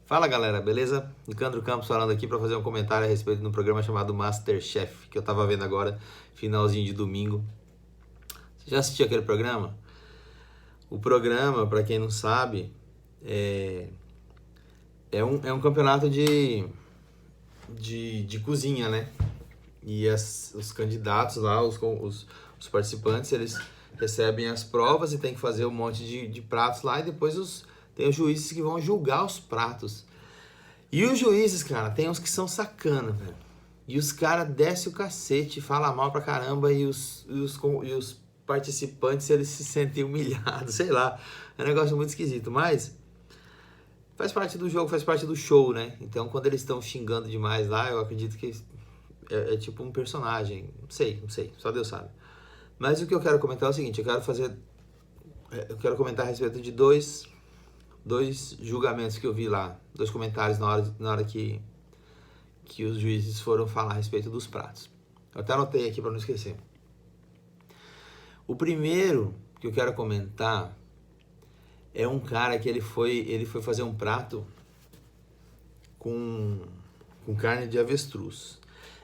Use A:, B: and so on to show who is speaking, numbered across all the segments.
A: Fala galera, beleza? Nicandro Campos falando aqui para fazer um comentário a respeito de um programa chamado MasterChef, que eu tava vendo agora, finalzinho de domingo. Você já assistiu aquele programa? O programa, para quem não sabe, é um campeonato de cozinha, né? E os candidatos lá, os participantes, eles recebem as provas e tem que fazer um monte de pratos lá e depois tem os juízes que vão julgar os pratos. E os juízes, cara, tem uns que são sacana, velho. E os caras descem o cacete, falam mal pra caramba e os participantes, eles se sentem humilhados, sei lá. É um negócio muito esquisito, mas faz parte do jogo, faz parte do show, né? Então, quando eles estão xingando demais lá, eu acredito que é tipo um personagem. Não sei, só Deus sabe. Mas o que eu quero comentar é o seguinte, eu quero comentar a respeito de dois julgamentos que eu vi lá, dois comentários na hora que os juízes foram falar a respeito dos pratos. Eu até anotei aqui para não esquecer. O primeiro que eu quero comentar é um cara que ele foi fazer um prato com carne de avestruz.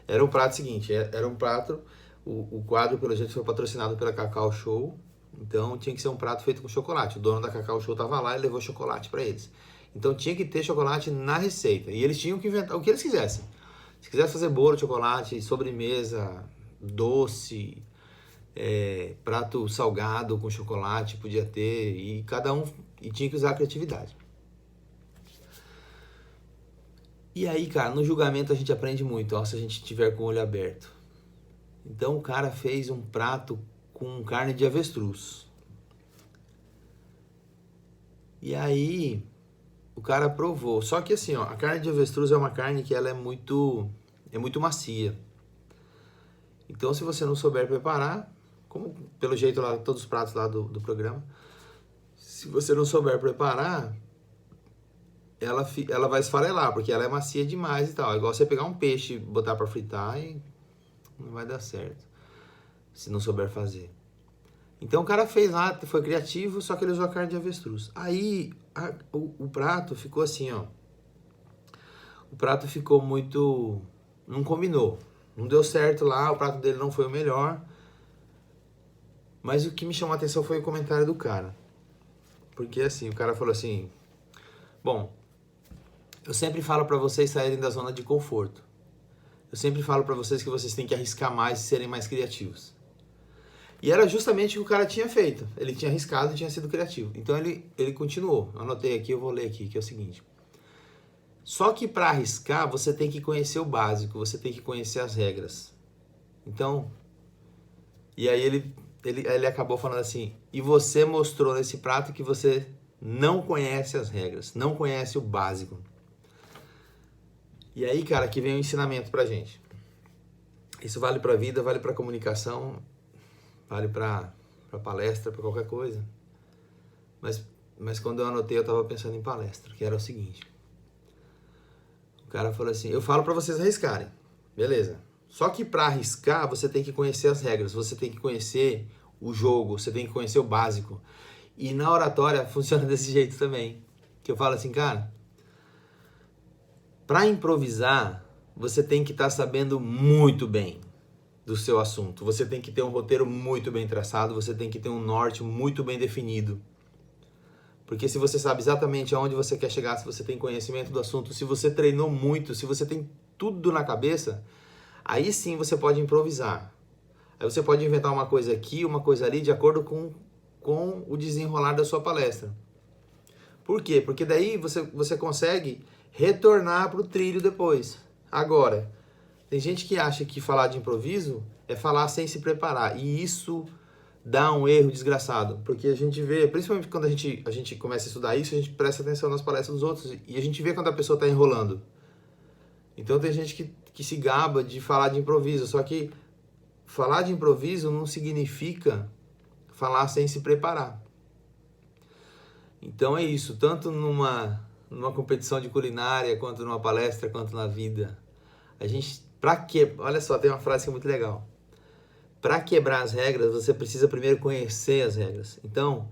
A: Era um prato seguinte, era um prato, o quadro pelo jeito foi patrocinado pela Cacau Show. Então tinha que ser um prato feito com chocolate. O dono da Cacau Show tava lá e levou chocolate para eles. Então tinha que ter chocolate na receita. E eles tinham que inventar o que eles quisessem. Se quisesse fazer bolo de chocolate, sobremesa, doce, prato salgado com chocolate, podia ter. E cada um tinha que usar a criatividade. E aí, cara, no julgamento a gente aprende muito, ó, se a gente tiver com o olho aberto. Então o cara fez um prato com carne de avestruz. E aí, o cara provou. Só que assim, ó, a carne de avestruz é uma carne que ela é muito macia. Então, se você não souber preparar, como pelo jeito lá, todos os pratos lá do programa, se você não souber preparar, ela vai esfarelar, porque ela é macia demais e tal. É igual você pegar um peixe e botar para fritar e não vai dar certo, se não souber fazer. Então o cara fez lá, foi criativo, só que ele usou a carne de avestruz. Aí o prato ficou assim, ó. O prato ficou muito... não combinou. Não deu certo lá, o prato dele não foi o melhor. Mas o que me chamou a atenção foi o comentário do cara. Porque assim, o cara falou assim... Bom, eu sempre falo pra vocês saírem da zona de conforto. Eu sempre falo pra vocês que vocês têm que arriscar mais e serem mais criativos. E era justamente o que o cara tinha feito. Ele tinha arriscado e tinha sido criativo. Então ele continuou. Eu anotei aqui, eu vou ler aqui, que é o seguinte. Só que para arriscar, você tem que conhecer o básico, você tem que conhecer as regras. Então, e aí ele acabou falando assim, e você mostrou nesse prato que você não conhece as regras, não conhece o básico. E aí, cara, que vem o ensinamento pra gente. Isso vale pra vida, vale pra comunicação, vale pra palestra, pra qualquer coisa. Mas quando eu anotei, eu tava pensando em palestra, que era o seguinte. O cara falou assim, eu falo pra vocês arriscarem, beleza. Só que pra arriscar, você tem que conhecer as regras, você tem que conhecer o jogo, você tem que conhecer o básico. E na oratória funciona desse jeito também. Que eu falo assim, cara, pra improvisar, você tem que estar sabendo muito bem do seu assunto. Você tem que ter um roteiro muito bem traçado, você tem que ter um norte muito bem definido. Porque se você sabe exatamente aonde você quer chegar, se você tem conhecimento do assunto, se você treinou muito, se você tem tudo na cabeça, aí sim você pode improvisar. Aí você pode inventar uma coisa aqui, uma coisa ali, de acordo com o desenrolar da sua palestra. Por quê? Porque daí você consegue retornar para o trilho depois. Agora, tem gente que acha que falar de improviso é falar sem se preparar. E isso dá um erro desgraçado. Porque a gente vê, principalmente quando a gente começa a estudar isso, a gente presta atenção nas palestras dos outros. E a gente vê quando a pessoa está enrolando. Então tem gente que se gaba de falar de improviso. Só que falar de improviso não significa falar sem se preparar. Então é isso. Tanto numa competição de culinária, quanto numa palestra, quanto na vida. A gente... Olha só, tem uma frase que é muito legal. Para quebrar as regras, você precisa primeiro conhecer as regras. Então,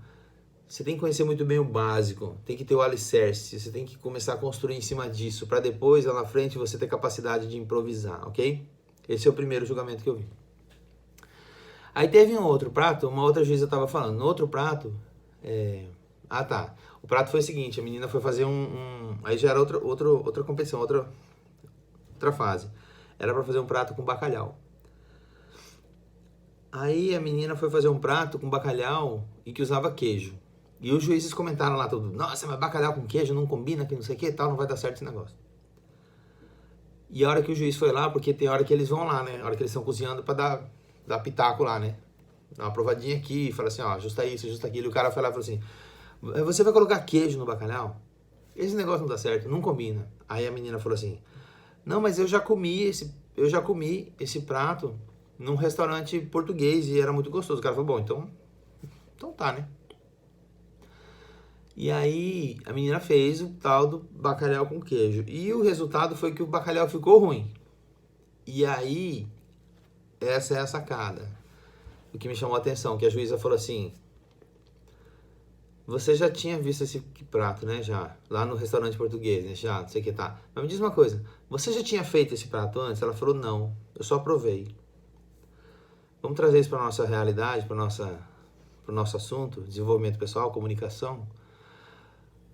A: você tem que conhecer muito bem o básico, tem que ter o alicerce, você tem que começar a construir em cima disso, para depois, lá na frente, você ter capacidade de improvisar, ok? Esse é o primeiro julgamento que eu vi. Aí teve um outro prato, uma outra juíza estava falando, no outro prato, o prato foi o seguinte, a menina foi fazer aí já era outra competição, outra fase. Era para fazer um prato com bacalhau. Aí a menina foi fazer um prato com bacalhau e que usava queijo. E os juízes comentaram lá tudo, nossa, mas bacalhau com queijo não combina, que não sei o que e tal, não vai dar certo esse negócio. E a hora que o juiz foi lá, porque tem hora que eles vão lá, né? A hora que eles estão cozinhando para dar pitaco lá, né? Dá uma provadinha aqui, fala assim, ó, ajusta isso, ajusta aquilo. E o cara foi lá e falou assim, você vai colocar queijo no bacalhau? Esse negócio não dá certo, não combina. Aí a menina falou assim, não, mas eu já comi esse prato num restaurante português e era muito gostoso. O cara falou, bom, então tá, né? E aí a menina fez o tal do bacalhau com queijo. E o resultado foi que o bacalhau ficou ruim. E aí, essa é a sacada. O que me chamou a atenção, que a juíza falou assim, você já tinha visto esse prato, né, já? Lá no restaurante português, né, já, não sei o que tá. Mas me diz uma coisa, você já tinha feito esse prato antes? Ela falou, não, eu só provei. Vamos trazer isso para a nossa realidade, para o nosso assunto, desenvolvimento pessoal, comunicação.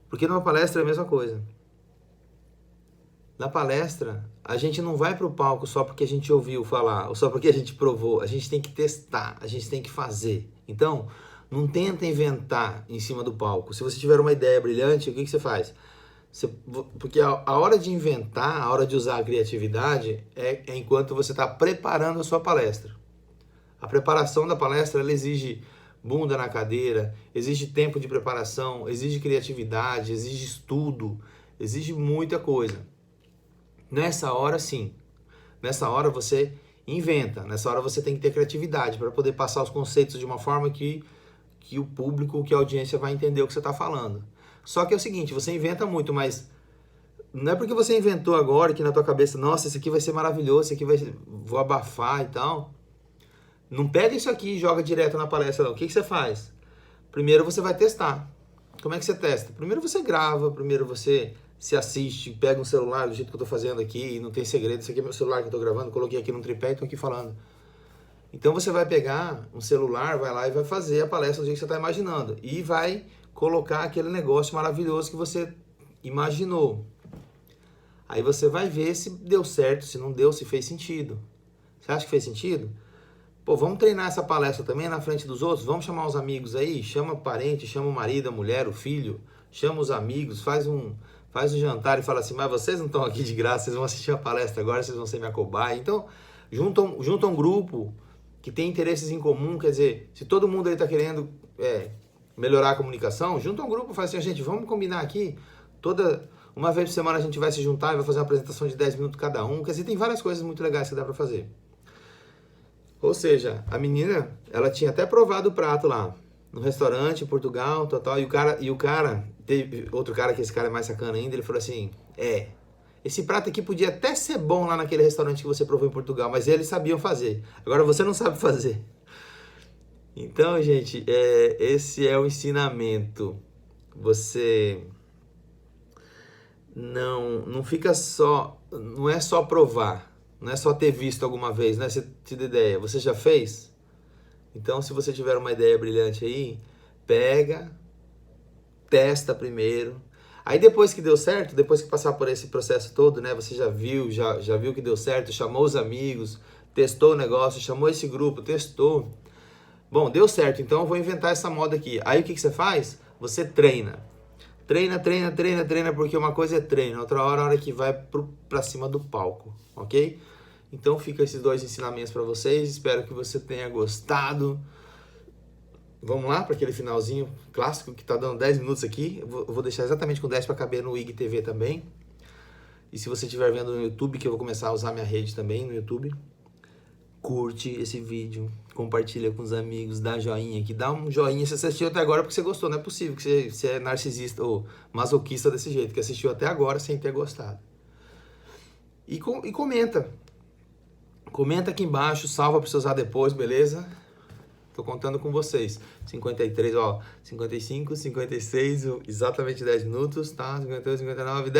A: Porque numa palestra é a mesma coisa. Na palestra, a gente não vai para o palco só porque a gente ouviu falar, ou só porque a gente provou. A gente tem que testar, a gente tem que fazer. Então, não tenta inventar em cima do palco. Se você tiver uma ideia brilhante, o que você faz? Porque a hora de inventar, a hora de usar a criatividade, é enquanto você está preparando a sua palestra. A preparação da palestra, ela exige bunda na cadeira, exige tempo de preparação, exige criatividade, exige estudo, exige muita coisa. Nessa hora, sim. Nessa hora você inventa, nessa hora você tem que ter criatividade para poder passar os conceitos de uma forma que o público, que a audiência vai entender o que você está falando. Só que é o seguinte, você inventa muito, mas não é porque você inventou agora que na tua cabeça, nossa, esse aqui vai ser maravilhoso, esse aqui vou abafar e tal. Não pega isso aqui e joga direto na palestra, não. O que você faz? Primeiro você vai testar. Como é que você testa? Primeiro você grava, primeiro você se assiste, pega um celular do jeito que eu estou fazendo aqui, e não tem segredo, esse aqui é meu celular que eu estou gravando, coloquei aqui no tripé e estou aqui falando. Então você vai pegar um celular, vai lá e vai fazer a palestra do jeito que você está imaginando. E vai colocar aquele negócio maravilhoso que você imaginou. Aí você vai ver se deu certo, se não deu, se fez sentido. Você acha que fez sentido? Pô, vamos treinar essa palestra também na frente dos outros? Vamos chamar os amigos aí? Chama o parente, chama o marido, a mulher, o filho, chama os amigos, faz um jantar e fala assim, mas vocês não estão aqui de graça, vocês vão assistir a palestra agora, vocês vão ser minha cobaia. Então, junta um grupo que tem interesses em comum, quer dizer, se todo mundo aí está querendo melhorar a comunicação, junta um grupo e fala assim, gente, vamos combinar aqui, uma vez por semana a gente vai se juntar e vai fazer uma apresentação de 10 minutos cada um, quer dizer, tem várias coisas muito legais que dá para fazer. Ou seja, a menina, ela tinha até provado o prato lá, no restaurante, em Portugal, tal, e o cara, teve outro cara, que esse cara é mais sacana ainda, ele falou assim, esse prato aqui podia até ser bom lá naquele restaurante que você provou em Portugal, mas eles sabiam fazer, agora você não sabe fazer. Então, gente, esse é o ensinamento. Você não fica só, não é só provar, não é só ter visto alguma vez, né? Você te dá ideia, você já fez? Então, se você tiver uma ideia brilhante aí, pega, testa primeiro. Aí depois que deu certo, depois que passar por esse processo todo, né? Você já viu que deu certo, chamou os amigos, testou o negócio, chamou esse grupo, testou. Bom, deu certo, então eu vou inventar essa moda aqui. Aí o que você faz? Você treina. Treina, porque uma coisa é treino, outra hora que vai pra cima do palco, ok? Então fica esses dois ensinamentos para vocês, espero que você tenha gostado. Vamos lá para aquele finalzinho clássico que tá dando 10 minutos aqui. Eu vou deixar exatamente com 10 para caber no IGTV também. E se você estiver vendo no YouTube, que eu vou começar a usar minha rede também no YouTube, curte esse vídeo, compartilha com os amigos, dá joinha aqui, dá um joinha se você assistiu até agora porque você gostou, não é possível que você é narcisista ou masoquista desse jeito, que assistiu até agora sem ter gostado. E comenta aqui embaixo, salva para você usar depois, beleza? Tô contando com vocês. 53, ó, 55, 56, exatamente 10 minutos, tá? 58, 59, 10.